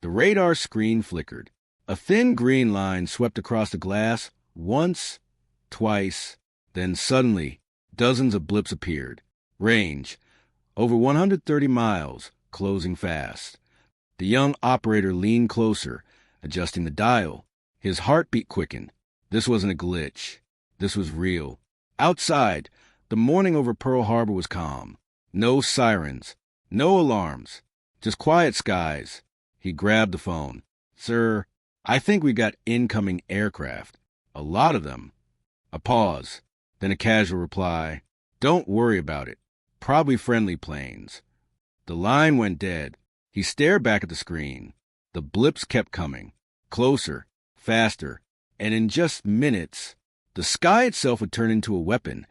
The radar screen flickered. A thin green line swept across the glass once, twice, then suddenly, dozens of blips appeared. Range, over 130 miles, closing fast. The young operator leaned closer, adjusting the dial. His heartbeat quickened. This wasn't a glitch. This was real. Outside, the morning over Pearl Harbor was calm. No sirens, no alarms, just quiet skies. He grabbed the phone. "Sir, I think we got incoming aircraft. A lot of them." A pause, then a casual reply. "Don't worry about it. Probably friendly planes." The line went dead. He stared back at the screen. The blips kept coming. Closer, faster, and in just minutes, the sky itself would turn into a weapon.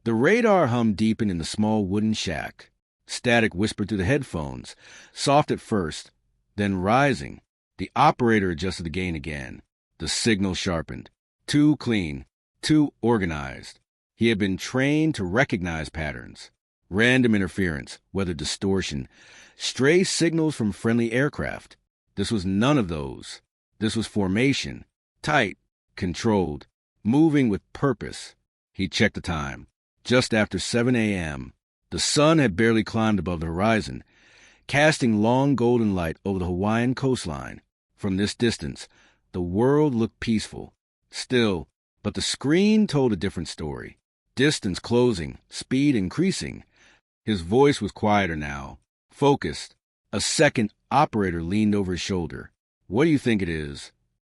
The radar hum deepened in the small wooden shack. Static whispered through the headphones, soft at first, then rising. The operator adjusted the gain again. The signal sharpened. Too clean, too organized. He had been trained to recognize patterns. Random interference, weather distortion, stray signals from friendly aircraft. This was none of those. This was formation. Tight, controlled, moving with purpose. He checked the time. Just after 7 a.m. The sun had barely climbed above the horizon, casting long golden light over the Hawaiian coastline. From this distance, the world looked peaceful, still, but the screen told a different story. Distance closing, speed increasing. His voice was quieter now, focused. A second operator leaned over his shoulder. "What do you think it is?"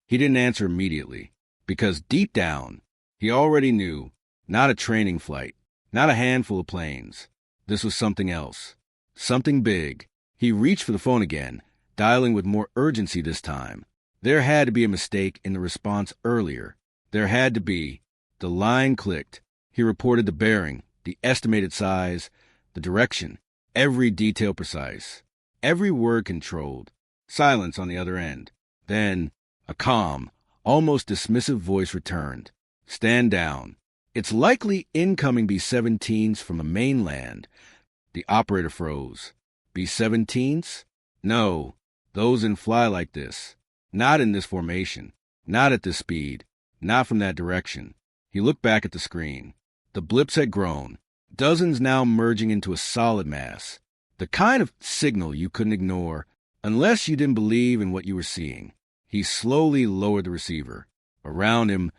He didn't answer immediately, because deep down, he already knew. Not a training flight, not a handful of planes. This was something else, something big. He reached for the phone again, dialing with more urgency this time. There had to be a mistake in the response earlier. There had to be. The line clicked. He reported the bearing, the estimated size, the direction, every detail precise, every word controlled. Silence on the other end. Then, a calm, almost dismissive voice returned. "Stand down. It's likely incoming B-17s from the mainland." The operator froze. B-17s? No, those didn't fly like this. Not in this formation. Not at this speed. Not from that direction. He looked back at the screen. The blips had grown, dozens now merging into a solid mass. The kind of signal you couldn't ignore unless you didn't believe in what you were seeing. He slowly lowered the receiver. Around him,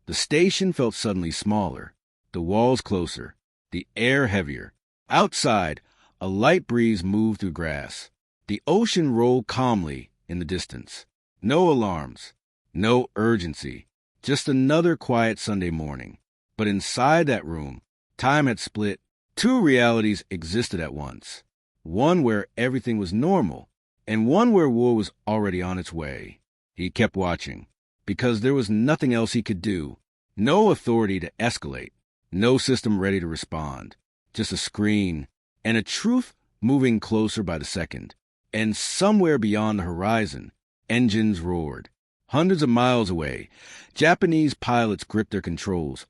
the station felt suddenly smaller, the walls closer, the air heavier. Outside, a light breeze moved through grass. The ocean rolled calmly in the distance. No alarms, no urgency, just another quiet Sunday morning. But inside that room, time had split. Two realities existed at once. One where everything was normal, and one where war was already on its way. He kept watching, because there was nothing else he could do. No authority to escalate, no system ready to respond. Just a screen, and a truth moving closer by the second. And somewhere beyond the horizon, engines roared. Hundreds of miles away, Japanese pilots gripped their controls,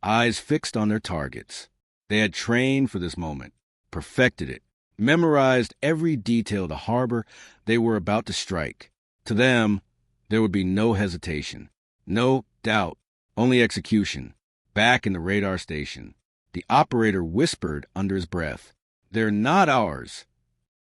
eyes fixed on their targets. They had trained for this moment, perfected it, memorized every detail of the harbor they were about to strike. To them, there would be no hesitation, no doubt, only execution. Back in the radar station, the operator whispered under his breath, "They're not ours."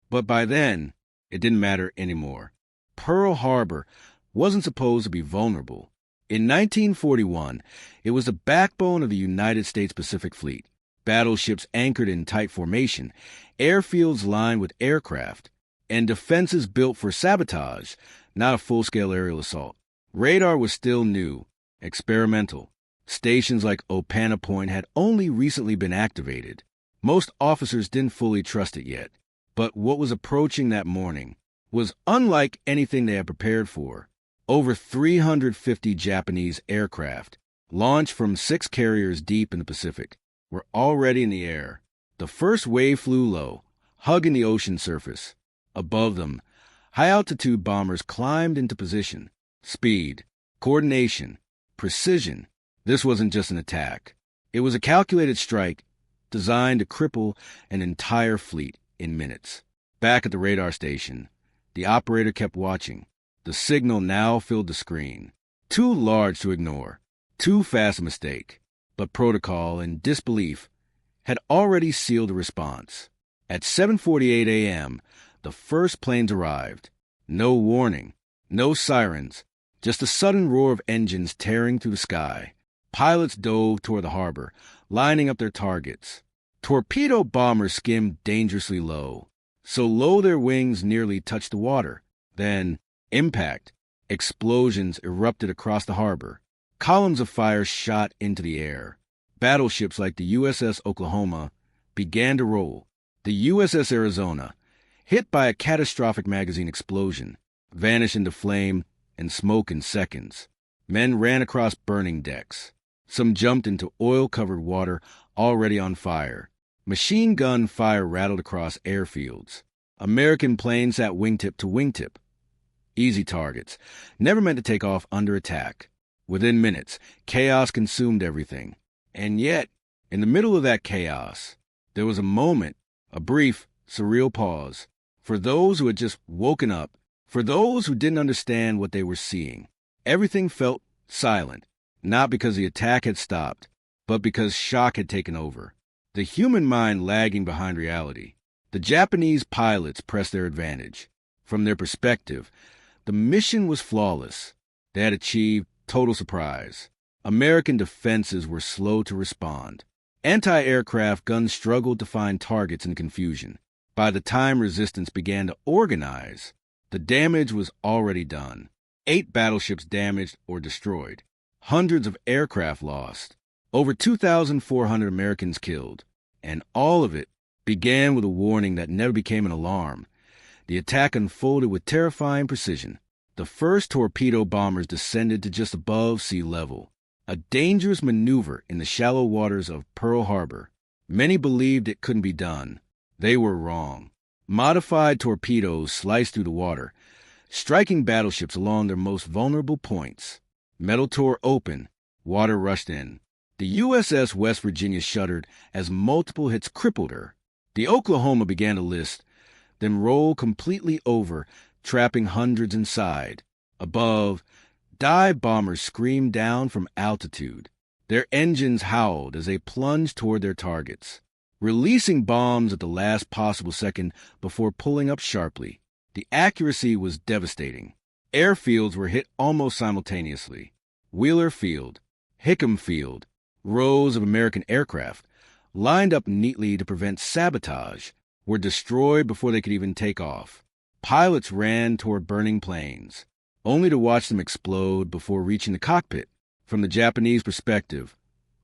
But by then, it didn't matter anymore. Pearl Harbor wasn't supposed to be vulnerable. In 1941, it was the backbone of the United States Pacific Fleet. Battleships anchored in tight formation, airfields lined with aircraft, and defenses built for sabotage, not a full-scale aerial assault. Radar was still new, experimental. Stations like Opana Point had only recently been activated. Most officers didn't fully trust it yet. But what was approaching that morning was unlike anything they had prepared for. Over 350 Japanese aircraft, launched from 6 carriers deep in the Pacific, were already in the air. The first wave flew low, hugging the ocean surface. Above them, high-altitude bombers climbed into position. Speed, coordination, precision. This wasn't just an attack. It was a calculated strike designed to cripple an entire fleet in minutes. Back at the radar station, The operator kept watching. The signal now filled the screen. Too large to ignore. Too fast a mistake. But protocol and disbelief had already sealed a response. At 7:48 a.m., the first planes arrived. No warning, no sirens, just a sudden roar of engines tearing through the sky. Pilots dove toward the harbor, lining up their targets. Torpedo bombers skimmed dangerously low, so low their wings nearly touched the water. Then, impact. Explosions erupted across the harbor. Columns of fire shot into the air. Battleships like the USS Oklahoma began to roll. The USS Arizona, hit by a catastrophic magazine explosion, vanished into flame and smoke in seconds. Men ran across burning decks. Some jumped into oil-covered water already on fire. Machine gun fire rattled across airfields. American planes sat wingtip to wingtip. Easy targets, never meant to take off under attack. Within minutes, chaos consumed everything. And yet, in the middle of that chaos, there was a moment, a brief, surreal pause. For those who had just woken up, for those who didn't understand what they were seeing, everything felt silent, not because the attack had stopped, but because shock had taken over. The human mind lagging behind reality. The Japanese pilots pressed their advantage. From their perspective, the mission was flawless. They had achieved total surprise. American defenses were slow to respond. Anti-aircraft guns struggled to find targets in confusion. By the time resistance began to organize, the damage was already done. 8 battleships damaged or destroyed. Hundreds of aircraft lost. Over 2,400 Americans killed. And all of it began with a warning that never became an alarm. The attack unfolded with terrifying precision. The first torpedo bombers descended to just above sea level. A dangerous maneuver in the shallow waters of Pearl Harbor. Many believed it couldn't be done. They were wrong. Modified torpedoes sliced through the water, striking battleships along their most vulnerable points. Metal tore open. Water rushed in. The USS West Virginia shuddered as multiple hits crippled her. The Oklahoma began to list, then roll completely over, trapping hundreds inside. Above, dive bombers screamed down from altitude. Their engines howled as they plunged toward their targets, releasing bombs at the last possible second before pulling up sharply. The accuracy was devastating. Airfields were hit almost simultaneously. Wheeler Field, Hickam Field, rows of American aircraft, lined up neatly to prevent sabotage, were destroyed before they could even take off. Pilots ran toward burning planes, only to watch them explode before reaching the cockpit. From the Japanese perspective,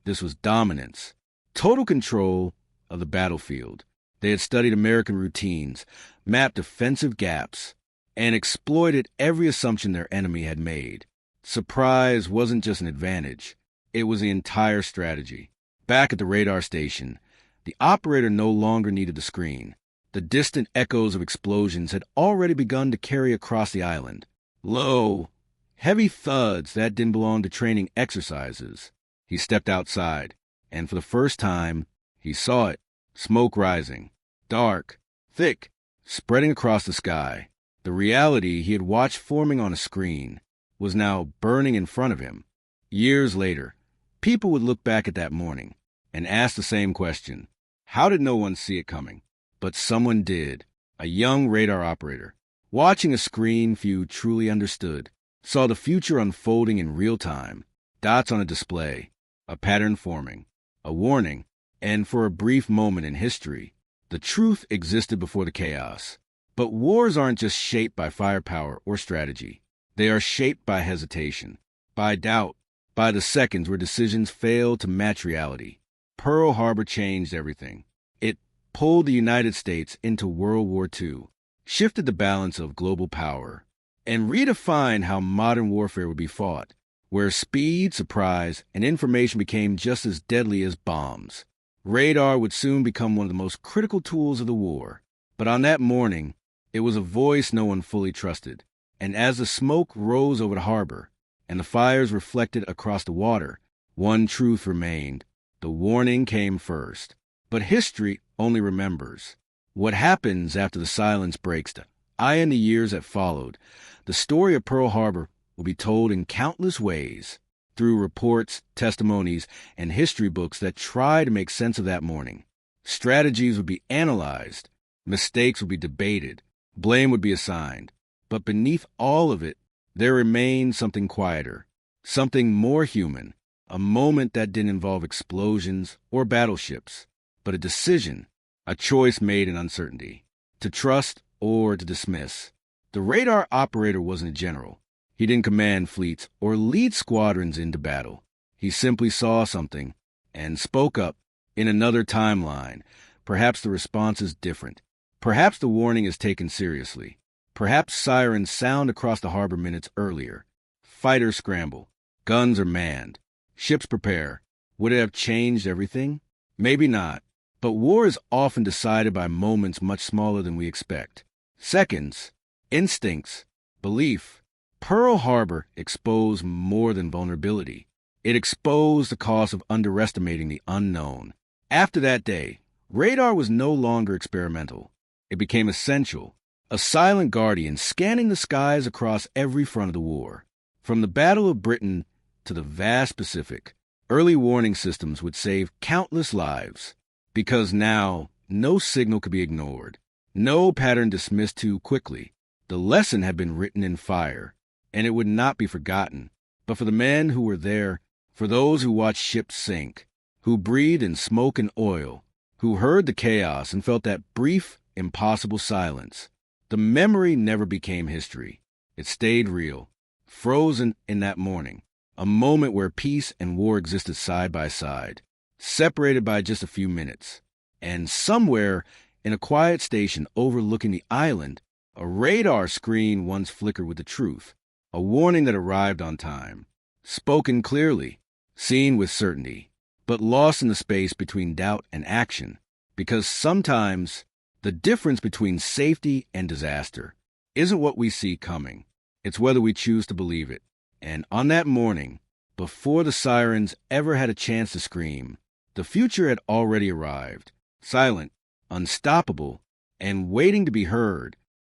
this was dominance, total control of the battlefield. They had studied American routines, mapped defensive gaps, and exploited every assumption their enemy had made. Surprise wasn't just an advantage. It was the entire strategy. Back at the radar station, the operator no longer needed the screen. The distant echoes of explosions had already begun to carry across the island. Low, heavy thuds that didn't belong to training exercises. He stepped outside, and for the first time, he saw it. Smoke rising, dark, thick, spreading across the sky. The reality he had watched forming on a screen was now burning in front of him. Years later, people would look back at that morning and ask the same question. How did no one see it coming? But someone did. A young radar operator, watching a screen few truly understood, saw the future unfolding in real time. Dots on a display, a pattern forming, a warning, and for a brief moment in history, the truth existed before the chaos. But wars aren't just shaped by firepower or strategy. They are shaped by hesitation, by doubt, by the seconds where decisions fail to match reality. Pearl Harbor changed everything. It pulled the United States into World War II, shifted the balance of global power, and redefined how modern warfare would be fought, where speed, surprise, and information became just as deadly as bombs. Radar would soon become one of the most critical tools of the war. But on that morning, it was a voice no one fully trusted. And as the smoke rose over the harbor, and the fires reflected across the water, one truth remained. The warning came first. But history only remembers. What happens after the silence breaks? The In the years that followed, the story of Pearl Harbor will be told in countless ways, through reports, testimonies, and history books that try to make sense of that morning. Strategies would be analyzed, mistakes would be debated, blame would be assigned. But beneath all of it, there remained something quieter, something more human, a moment that didn't involve explosions or battleships, but a decision, a choice made in uncertainty, to trust or to dismiss. The radar operator wasn't a general. He didn't command fleets or lead squadrons into battle. He simply saw something and spoke up. In another timeline, perhaps the response is different. Perhaps the warning is taken seriously. Perhaps sirens sound across the harbor minutes earlier. Fighters scramble. Guns are manned. Ships prepare. Would it have changed everything? Maybe not. But war is often decided by moments much smaller than we expect. Seconds, instincts, belief. Pearl Harbor exposed more than vulnerability. It exposed the cost of underestimating the unknown. After that day, radar was no longer experimental. It became essential, a silent guardian scanning the skies across every front of the war. From the Battle of Britain to the vast Pacific, early warning systems would save countless lives, because now no signal could be ignored, no pattern dismissed too quickly. The lesson had been written in fire, and it would not be forgotten. But for the men who were there, for those who watched ships sink, who breathed in smoke and oil, who heard the chaos and felt that brief, impossible silence, the memory never became history. It stayed real, frozen in that morning, a moment where peace and war existed side by side, separated by just a few minutes. And somewhere in a quiet station overlooking the island, a radar screen once flickered with the truth, a warning that arrived on time, spoken clearly, seen with certainty, but lost in the space between doubt and action, because sometimes the difference between safety and disaster isn't what we see coming. It's whether we choose to believe it. And on that morning, before the sirens ever had a chance to scream, the future had already arrived, silent, unstoppable, and waiting to be heard.